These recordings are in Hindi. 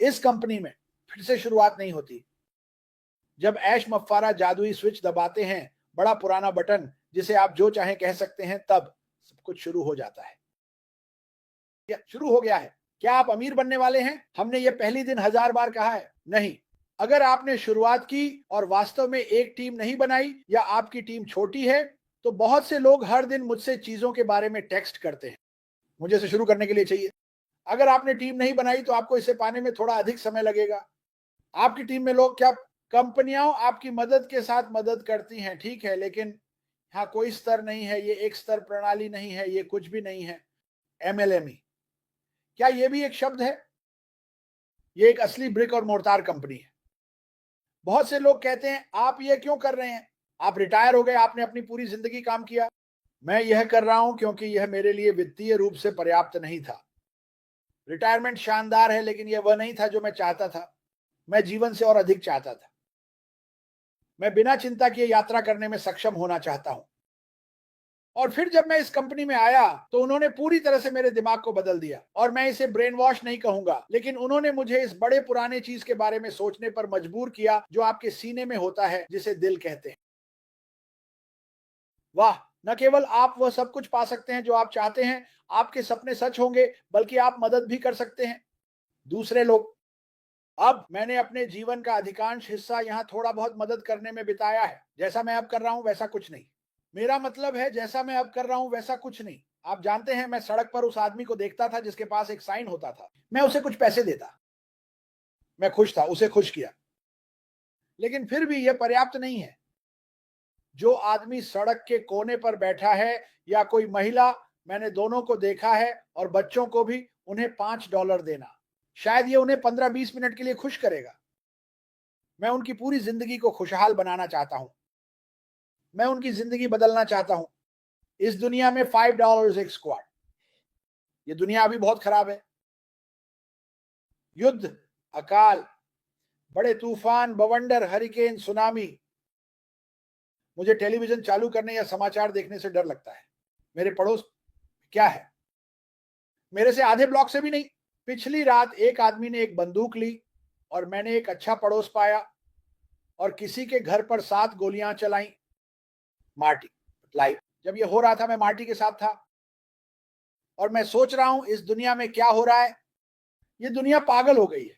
इस कंपनी में फिर से शुरुआत नहीं होती। जब ऐश मफ्फारा जादुई स्विच दबाते हैं, बड़ा पुराना बटन जिसे आप जो चाहें कह सकते हैं, तब सब कुछ शुरू हो जाता है। क्या शुरू हो गया है? क्या आप अमीर बनने वाले हैं? हमने ये पहली दिन 1000 बार कहा है। नहीं। अगर आपने शुरुआत की और वास्तव में एक टीम नहीं बनाई या आपकी टीम छोटी है, तो बहुत से लोग हर दिन मुझसे चीजों के बारे में टेक्स्ट करते हैं। मुझे इसे शुरू करने के लिए चाहिए। अगर आपने टीम नहीं बनाई तो आपको इसे पाने में थोड़ा अधिक समय लगेगा। आपकी टीम में लोग क्या कंपनियां आपकी मदद के साथ मदद करती हैं, ठीक है, लेकिन यहाँ कोई स्तर नहीं है, ये एक स्तर प्रणाली नहीं है, ये कुछ भी नहीं है। एमएलएमई, क्या ये भी एक शब्द है? ये एक असली ब्रिक और मोर्टार कंपनी है। बहुत से लोग कहते हैं आप ये क्यों कर रहे हैं? आप रिटायर हो गए, आपने अपनी पूरी जिंदगी काम किया। मैं यह कर रहा हूं क्योंकि यह मेरे लिए वित्तीय रूप से पर्याप्त नहीं था। रिटायरमेंट शानदार है, लेकिन यह वह नहीं था जो मैं चाहता था। मैं जीवन से और अधिक चाहता था। मैं बिना चिंता किए यात्रा करने में सक्षम होना चाहता हूं। और फिर जब मैं इस कंपनी में आया तो उन्होंने पूरी तरह से मेरे दिमाग को बदल दिया। और मैं इसे ब्रेन वॉश नहीं कहूंगा, लेकिन उन्होंने मुझे इस बड़े पुराने चीज के बारे में सोचने पर मजबूर किया जो आपके सीने में होता है, जिसे दिल कहते हैं। वाह! न केवल आप वह सब कुछ पा सकते हैं जो आप चाहते हैं, आपके सपने सच होंगे, बल्कि आप मदद भी कर सकते हैं। दूसरे लोग। अब मैंने अपने जीवन का अधिकांश हिस्सा यहाँ थोड़ा बहुत मदद करने में बिताया है। जैसा मैं अब कर रहा हूँ वैसा कुछ नहीं। मेरा मतलब है, जैसा मैं अब कर रहा हूँ वैसा कुछ नहीं। आप जानते हैं, मैं सड़क पर उस आदमी को देखता था जिसके पास एक साइन होता था। मैं उसे कुछ पैसे देता। मैं खुश था, उसे खुश किया। लेकिन फिर भी यह पर्याप्त नहीं है। जो आदमी सड़क के कोने पर बैठा है या कोई महिला, मैंने दोनों को देखा है, और बच्चों को भी, उन्हें $5 देना, शायद ये उन्हें 15-20 मिनट के लिए खुश करेगा। मैं उनकी पूरी जिंदगी को खुशहाल बनाना चाहता हूं। मैं उनकी जिंदगी बदलना चाहता हूं। इस दुनिया में $5 एक स्क्वाड। ये दुनिया अभी बहुत खराब है। युद्ध, अकाल, बड़े तूफान, बवंडर, हरिकेन, सुनामी। मुझे टेलीविजन चालू करने या समाचार देखने से डर लगता है। मेरे पड़ोस क्या है? मेरे से आधे ब्लॉक से भी नहीं। पिछली रात एक आदमी ने एक बंदूक ली और मैंने एक अच्छा पड़ोस पाया, और किसी के घर पर 7 गोलियां चलाई। Marty, live. जब ये हो रहा था मैं मार्टी के साथ था, और मैं सोच रहा हूं इस दुनिया में क्या हो रहा है। ये दुनिया पागल हो गई है।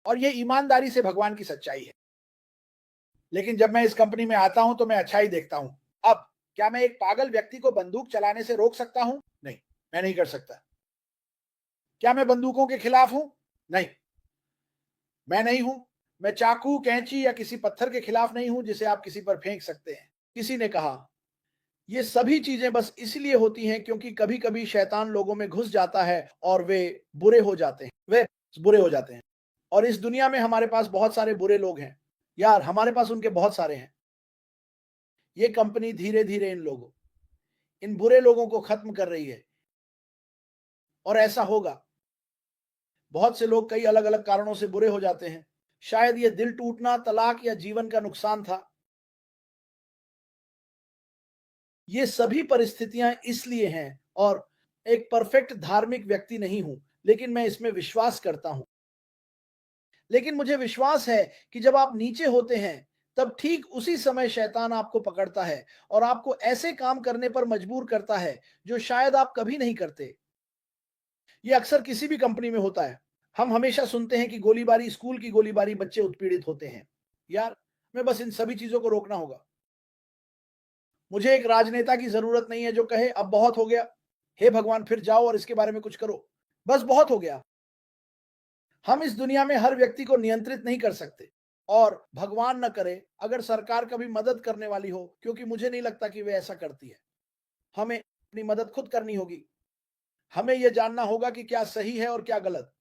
और ये ईमानदारी से भगवान की सच्चाई है। लेकिन जब मैं इस कंपनी में आता हूं तो मैं अच्छाई देखता हूं। अब क्या मैं एक पागल व्यक्ति को बंदूक चलाने से रोक सकता हूं? नहीं, मैं नहीं कर सकता। क्या मैं बंदूकों के खिलाफ हूं? नहीं, मैं नहीं हूं। मैं चाकू, कैंची या किसी पत्थर के खिलाफ नहीं हूं जिसे आप किसी पर फेंक सकते हैं। किसी ने कहा, ये सभी चीजें बस इसलिए होती हैं क्योंकि कभी-कभी शैतान लोगों में घुस जाता है और वे बुरे हो जाते हैं। वे बुरे हो जाते हैं। और इस दुनिया में हमारे पास बहुत सारे बुरे लोग हैं। यार, हमारे पास उनके बहुत सारे हैं। ये कंपनी धीरे-धीरे इन बुरे लोगों को खत्म कर रही है। और ऐसा होगा। बहुत से लोग कई अलग-अलग कारणों से बुरे हो जाते हैं। शायद ये दिल टूटना, तलाक या जीवन का नुकसान था। ये सभी परिस्थितियां इसलिए हैं, और एक परफेक्ट धार्मिक व्यक्ति नहीं हूं, लेकिन मैं इसमें विश्वास करता हूं। लेकिन मुझे विश्वास है कि जब आप नीचे होते हैं, तब ठीक उसी समय शैतान आपको पकड़ता है और आपको ऐसे काम करने पर मजबूर करता है जो शायद आप कभी नहीं करते। ये अक्सर किसी भी कंपनी में होता है। हम हमेशा सुनते हैं कि गोलीबारी, स्कूल की गोलीबारी, बच्चे उत्पीड़ित होते हैं। यार, मैं बस इन सभी चीजों को रोकना होगा। मुझे एक राजनेता की जरूरत नहीं है जो कहे अब बहुत हो गया। हे भगवान, फिर जाओ और इसके बारे में कुछ करो। बस बहुत हो गया। हम इस दुनिया में हर व्यक्ति को नियंत्रित नहीं कर सकते। और भगवान न करे अगर सरकार कभी मदद करने वाली हो, क्योंकि मुझे नहीं लगता कि वे ऐसा करती है। हमें अपनी मदद खुद करनी होगी। हमें यह जानना होगा कि क्या सही है और क्या गलत।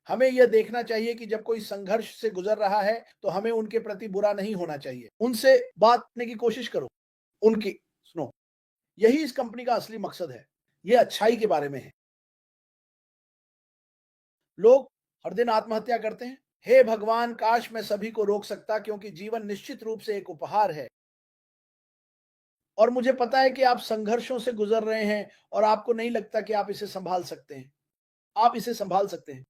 हमें यह देखना चाहिए कि जब कोई संघर्ष से गुजर रहा है तो हमें उनके प्रति बुरा नहीं होना चाहिए। उनसे बात करने की कोशिश करो। उनकी सुनो। यही इस कंपनी का असली मकसद है। यह अच्छाई के बारे में है। लोग हर दिन आत्महत्या करते हैं। हे भगवान, काश मैं सभी को रोक सकता, क्योंकि जीवन निश्चित रूप से एक उपहार है। और मुझे पता है कि आप संघर्षों से गुजर रहे हैं और आपको नहीं लगता कि आप इसे संभाल सकते हैं। आप इसे संभाल सकते हैं।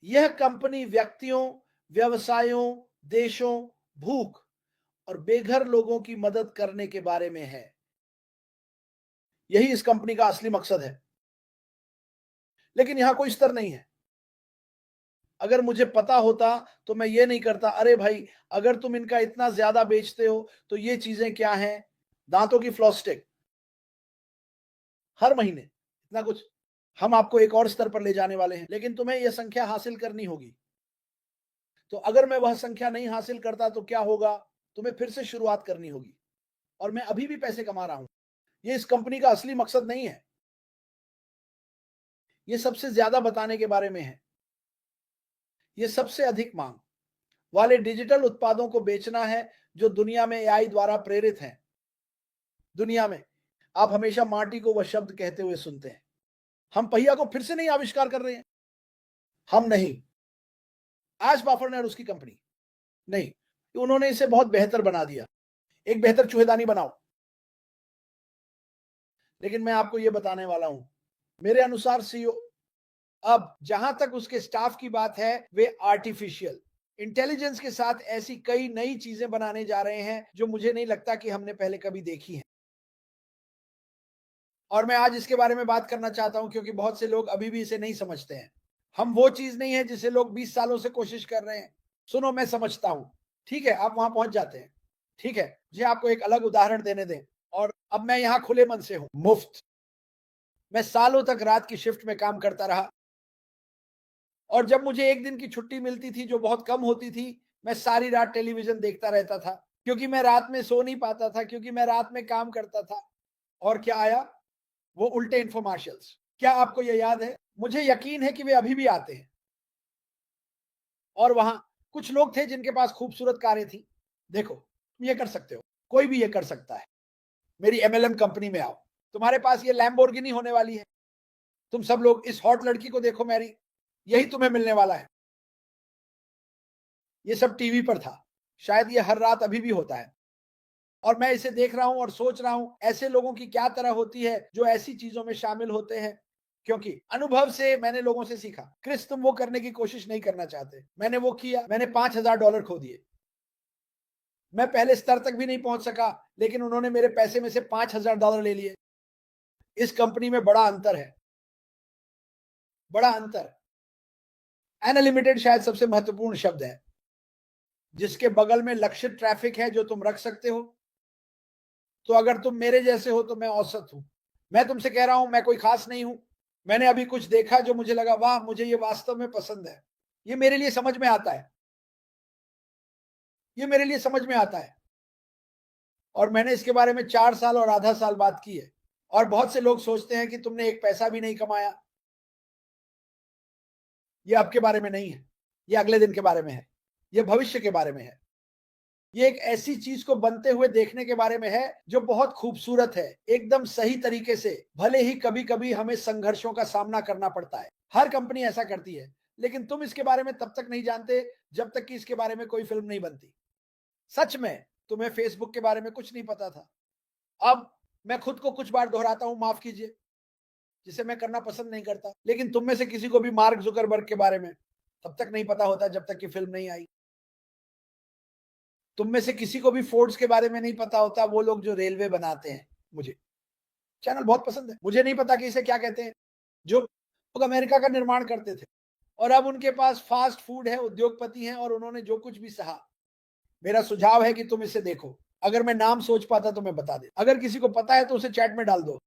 यह कंपनी व्यक्तियों, व्यवसायों, देशों, भूख और बेघर लोगों की मदद करने के बारे में है। यही इस कंपनी का असली मकसद है। लेकिन यहां कोई स्तर नहीं है। अगर मुझे पता होता तो मैं ये नहीं करता, अरे भाई अगर तुम इनका इतना ज्यादा बेचते हो तो ये चीजें क्या हैं, दांतों की फ्लॉस्टिक हर महीने इतना कुछ, हम आपको एक और स्तर पर ले जाने वाले हैं, लेकिन तुम्हें यह संख्या हासिल करनी होगी। तो अगर मैं वह संख्या नहीं हासिल करता तो क्या होगा, तुम्हें फिर से शुरुआत करनी होगी। और मैं अभी भी पैसे कमा रहा हूं। ये इस कंपनी का असली मकसद नहीं है। ये सबसे ज्यादा बताने के बारे में है। ये सबसे अधिक मांग वाले डिजिटल उत्पादों को बेचना है जो दुनिया में एआई द्वारा प्रेरित हैं। दुनिया में आप हमेशा माटी को वह शब्द कहते हुए सुनते हैं। हम पहिया को फिर से नहीं आविष्कार कर रहे हैं। हम नहीं, आज बाफर ने और उसकी कंपनी नहीं, उन्होंने इसे बहुत बेहतर बना दिया। एक बेहतर चूहेदानी बनाओ। लेकिन मैं आपको यह बताने वाला हूं, मेरे अनुसार सीईओ अब जहां तक उसके स्टाफ की बात है, वे आर्टिफिशियल इंटेलिजेंस के साथ ऐसी कई नई चीजें बनाने जा रहे हैं जो मुझे नहीं लगता कि हमने पहले कभी देखी हैं। और मैं आज इसके बारे में बात करना चाहता हूं क्योंकि बहुत से लोग अभी भी इसे नहीं समझते हैं। हम वो चीज नहीं है जिसे लोग 20 सालों से कोशिश कर रहे हैं। सुनो, मैं समझता हूं। ठीक है, आप वहां पहुंच जाते हैं। ठीक है, मुझे आपको एक अलग उदाहरण देने दें। और अब मैं यहां खुले मन से हूं, मुफ्त। मैं सालों तक रात की शिफ्ट में काम करता रहा। और जब मुझे एक दिन की छुट्टी मिलती थी, जो बहुत कम होती थी, मैं सारी रात टेलीविजन देखता रहता था क्योंकि मैं रात में सो नहीं पाता था, क्योंकि मैं रात में काम करता था। और क्या आया? वो उल्टे इन्फोमार्शल्स। क्या आपको यह याद है? मुझे यकीन है कि वे अभी भी आते हैं। और वहां कुछ लोग थे जिनके पास खूबसूरत कारें थी। देखो, तुम ये कर सकते हो, कोई भी ये कर सकता है। मेरी एमएलएम कंपनी में आओ, तुम्हारे पास ये लैम्बोर्गिनी होने वाली है। तुम सब लोग इस हॉट लड़की को देखो मैरी, यही तुम्हें मिलने वाला है। ये सब टीवी पर था, शायद ये हर रात अभी भी होता है। और मैं इसे देख रहा हूं और सोच रहा हूं ऐसे लोगों की क्या तरह होती है जो ऐसी चीजों में शामिल होते हैं। क्योंकि अनुभव से मैंने लोगों से सीखा, क्रिस तुम वो करने की कोशिश नहीं करना चाहते। मैंने वो किया, मैंने $5,000 खो दिए। मैं पहले स्तर तक भी नहीं पहुंच सका, लेकिन उन्होंने मेरे पैसे में से $5,000 ले लिए। इस कंपनी में बड़ा अंतर है, बड़ा अंतर। अनलिमिटेड शायद सबसे महत्वपूर्ण शब्द है, जिसके बगल में लक्षित ट्रैफिक है जो तुम रख सकते हो। तो अगर तुम मेरे जैसे हो तो मैं औसत हूं। मैं तुमसे कह रहा हूं, मैं कोई खास नहीं हूं। मैंने अभी कुछ देखा जो मुझे लगा, वाह मुझे ये वास्तव में पसंद है। ये मेरे लिए समझ में आता है। ये मेरे लिए समझ में आता है। और मैंने इसके बारे में 4 साल और आधा साल बात की है। और बहुत से लोग सोचते हैं कि तुमने एक पैसा भी नहीं कमाया। ये अब के बारे में नहीं है, ये अगले दिन के बारे में है, ये भविष्य के बारे में है। ये एक ऐसी चीज को बनते हुए देखने के बारे में है जो बहुत खूबसूरत है, एकदम सही तरीके से। भले ही कभी कभी हमें संघर्षों का सामना करना पड़ता है, हर कंपनी ऐसा करती है। लेकिन तुम इसके बारे में तब तक नहीं जानते जब तक कि इसके बारे में कोई फिल्म नहीं बनती। सच में तुम्हें फेसबुक के बारे में कुछ नहीं पता था। अब मैं खुद को कुछ बार दोहराता हूं, माफ कीजिए, जिसे मैं करना पसंद नहीं करता। लेकिन तुम में से किसी को भी मार्क जुकरबर्ग के बारे में तब तक नहीं पता होता जब तक कि फिल्म नहीं आई। तुम में से किसी को भी फोर्ड्स के बारे में नहीं पता होता, वो लोग जो रेलवे बनाते हैं। मुझे चैनल बहुत पसंद है, मुझे नहीं पता कि इसे क्या कहते हैं। जो लोग अमेरिका का निर्माण करते थे और अब उनके पास फास्ट फूड है, उद्योगपति हैं, और उन्होंने जो कुछ भी सहा। मेरा सुझाव है कि तुम इसे देखो। अगर मैं नाम सोच पाता तो मैं बता दे, अगर किसी को पता है तो उसे चैट में डाल दो।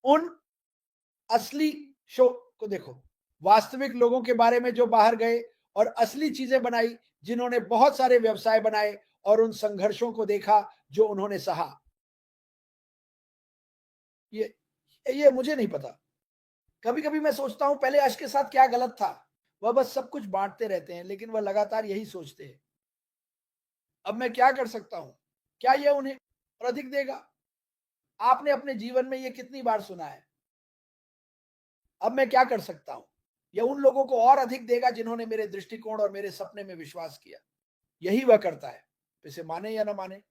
उन असली शो को देखो, वास्तविक लोगों के बारे में जो बाहर गए और असली चीजें बनाई, जिन्होंने बहुत सारे व्यवसाय बनाए और उन संघर्षों को देखा जो उन्होंने सहा। ये ये मुझे नहीं पता। कभी कभी मैं सोचता हूं पहले अश के साथ क्या गलत था। वह बस सब कुछ बांटते रहते हैं, लेकिन वह लगातार यही सोचते हैं। अब मैं क्या कर सकता हूं? क्या यह उन्हें और अधिक देगा? आपने अपने जीवन में यह कितनी बार सुना है? अब मैं क्या कर सकता हूं? यह उन लोगों को और अधिक देगा जिन्होंने मेरे दृष्टिकोण और मेरे सपने में विश्वास किया। यही वह करता है, इसे माने या ना माने।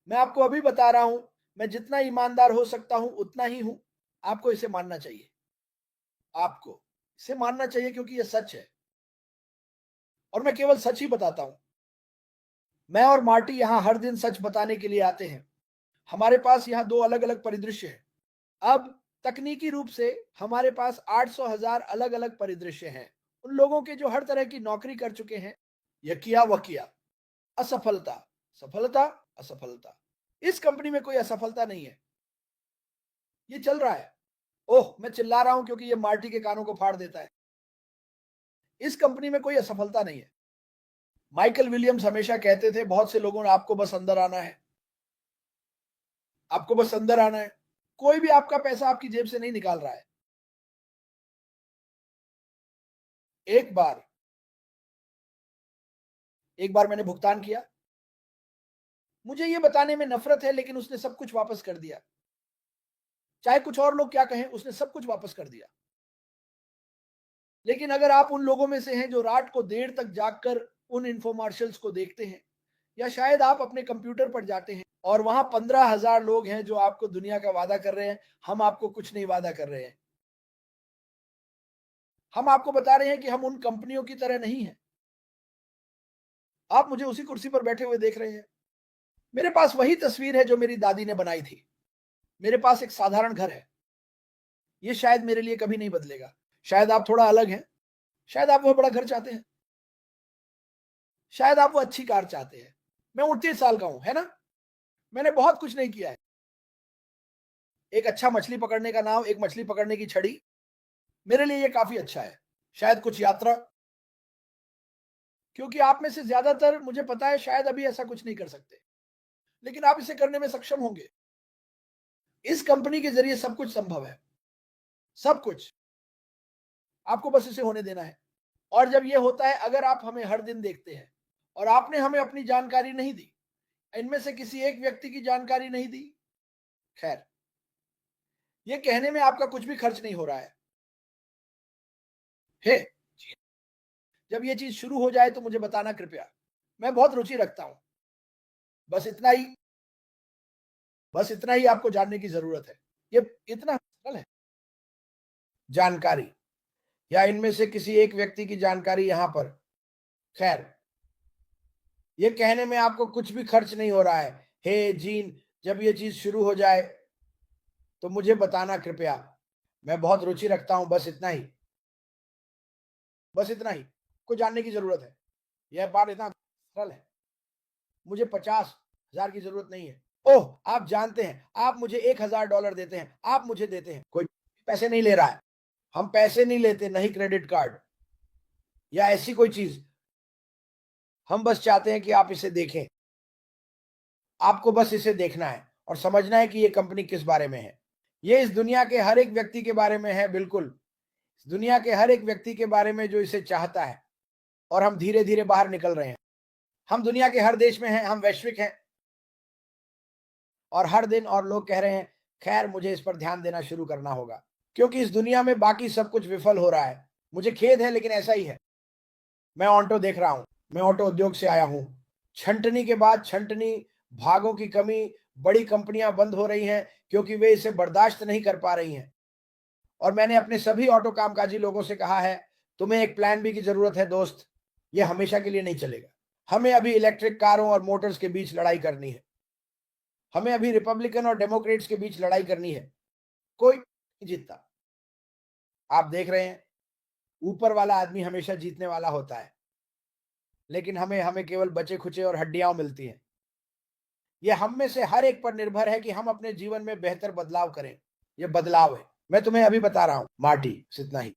मैं आपको अभी बता रहा हूं, मैं जितना ईमानदार हो सकता हूं उतना ही हूं। आपको इसे मानना चाहिए। आपको इसे मानना चाहिए क्योंकि यह सच है। और मैं केवल सच ही बताता हूं। मैं और मार्टी यहां हर दिन सच बताने के लिए आते हैं। हमारे पास यहां दो अलग अलग परिदृश्य हैं। अब तकनीकी रूप से हमारे पास 800,000 अलग अलग परिदृश्य हैं, उन लोगों के जो हर तरह की नौकरी कर चुके हैं। यह किया वह किया, असफलता, सफलता, असफलता। इस कंपनी में कोई असफलता नहीं है, ये चल रहा है। ओह, मैं चिल्ला रहा हूं क्योंकि ये मार्टी के कानों को फाड़ देता है। इस कंपनी में कोई असफलता नहीं है। माइकल विलियम्स हमेशा कहते थे, बहुत से लोगों ने आपको बस अंदर आना है, आपको बस अंदर आना है। कोई भी आपका पैसा आपकी जेब से नहीं निकाल रहा है। एक बार एक बार मैंने भुगतान किया, मुझे ये बताने में नफरत है, लेकिन उसने सब कुछ वापस कर दिया। चाहे कुछ और लोग क्या कहें, उसने सब कुछ वापस कर दिया। लेकिन अगर आप उन लोगों में से हैं जो रात को देर तक जागकर उन इंफोमार्शल्स को देखते हैं, या शायद आप अपने कंप्यूटर पर जाते हैं और वहां 15,000 लोग हैं जो आपको दुनिया का वादा कर रहे हैं, हम आपको कुछ नहीं वादा कर रहे हैं। हम आपको बता रहे हैं कि हम उन कंपनियों की तरह नहीं हैं। आप मुझे उसी कुर्सी पर बैठे हुए देख रहे हैं। मेरे पास वही तस्वीर है जो मेरी दादी ने बनाई थी। मेरे पास एक साधारण घर है। ये शायद मेरे लिए कभी नहीं बदलेगा। शायद आप थोड़ा अलग हैं। शायद आप वो बड़ा घर चाहते हैं। शायद आप वो अच्छी कार चाहते हैं। मैं 29 साल का हूं, है ना? मैंने बहुत कुछ नहीं किया है। एक अच्छा मछली पकड़ने का नाव, एक मछली पकड़ने की छड़ी, मेरे लिए ये काफी अच्छा है। शायद कुछ यात्रा, क्योंकि आप में से ज्यादातर, मुझे पता है, शायद अभी ऐसा कुछ नहीं कर सकते, लेकिन आप इसे करने में सक्षम होंगे। इस कंपनी के जरिए सब कुछ संभव है। सब कुछ। आपको बस इसे होने देना है। और जब ये होता है, अगर आप हमें हर दिन देखते हैं और आपने हमें अपनी जानकारी नहीं दी, इनमें से किसी एक व्यक्ति की जानकारी नहीं दी, खैर, ये कहने में आपका कुछ भी खर्च नहीं हो रहा है। हे, जब ये चीज शुरू हो जाए तो मुझे बताना कृपया। मैं बहुत रुचि रखता हूं। बस इतना ही, बस इतना ही आपको जानने की जरूरत है। ये इतना सरल है। जानकारी, या इनमें से किसी एक व्यक्ति की जानकारी यहां पर, खैर, ये कहने में आपको कुछ भी खर्च नहीं हो रहा है। हे जीन, जब ये चीज शुरू हो जाए तो मुझे बताना कृपया। मैं बहुत रुचि रखता हूं। बस इतना ही, बस इतना ही को जानने की जरूरत है। यह बात इतना सरल है। मुझे 50,000 की जरूरत नहीं है। ओह, आप जानते हैं, आप मुझे $1,000 देते हैं, आप मुझे देते हैं, कोई पैसे नहीं ले रहा है। हम पैसे नहीं लेते, नहीं क्रेडिट कार्ड या ऐसी कोई चीज। हम बस चाहते हैं कि आप इसे देखें। आपको बस इसे देखना है और समझना है कि ये कंपनी किस बारे में है। ये इस दुनिया के हर एक व्यक्ति के बारे में है, बिल्कुल इस दुनिया के हर एक व्यक्ति के बारे में जो इसे चाहता है। और हम धीरे धीरे बाहर निकल रहे हैं। हम दुनिया के हर देश में हैं, हम वैश्विक हैं। और हर दिन और लोग कह रहे हैं, खैर, मुझे इस पर ध्यान देना शुरू करना होगा, क्योंकि इस दुनिया में बाकी सब कुछ विफल हो रहा है। मुझे खेद है, लेकिन ऐसा ही है। मैं ऑटो देख रहा हूं। मैं ऑटो उद्योग से आया हूं। छंटनी के बाद छंटनी, भागों की कमी, बड़ी कंपनियां बंद हो रही हैं क्योंकि वे इसे बर्दाश्त नहीं कर पा रही हैं। और मैंने अपने सभी ऑटो कामकाजी लोगों से कहा है, तुम्हें एक प्लान बी की जरूरत है दोस्त। ये हमेशा के लिए नहीं चलेगा। हमें अभी इलेक्ट्रिक कारों और मोटर्स के बीच लड़ाई करनी है। हमें अभी रिपब्लिकन और डेमोक्रेट्स के बीच लड़ाई करनी है। कोई नहीं जीतता। आप देख रहे हैं, ऊपर वाला आदमी हमेशा जीतने वाला होता है, लेकिन हमें हमें केवल बचे खुचे और हड्डियां मिलती हैं। यह हम में से हर एक पर निर्भर है कि हम अपने जीवन में बेहतर बदलाव करें। यह बदलाव है। मैं तुम्हें अभी बता रहा हूं, मार्टी, इतना ही।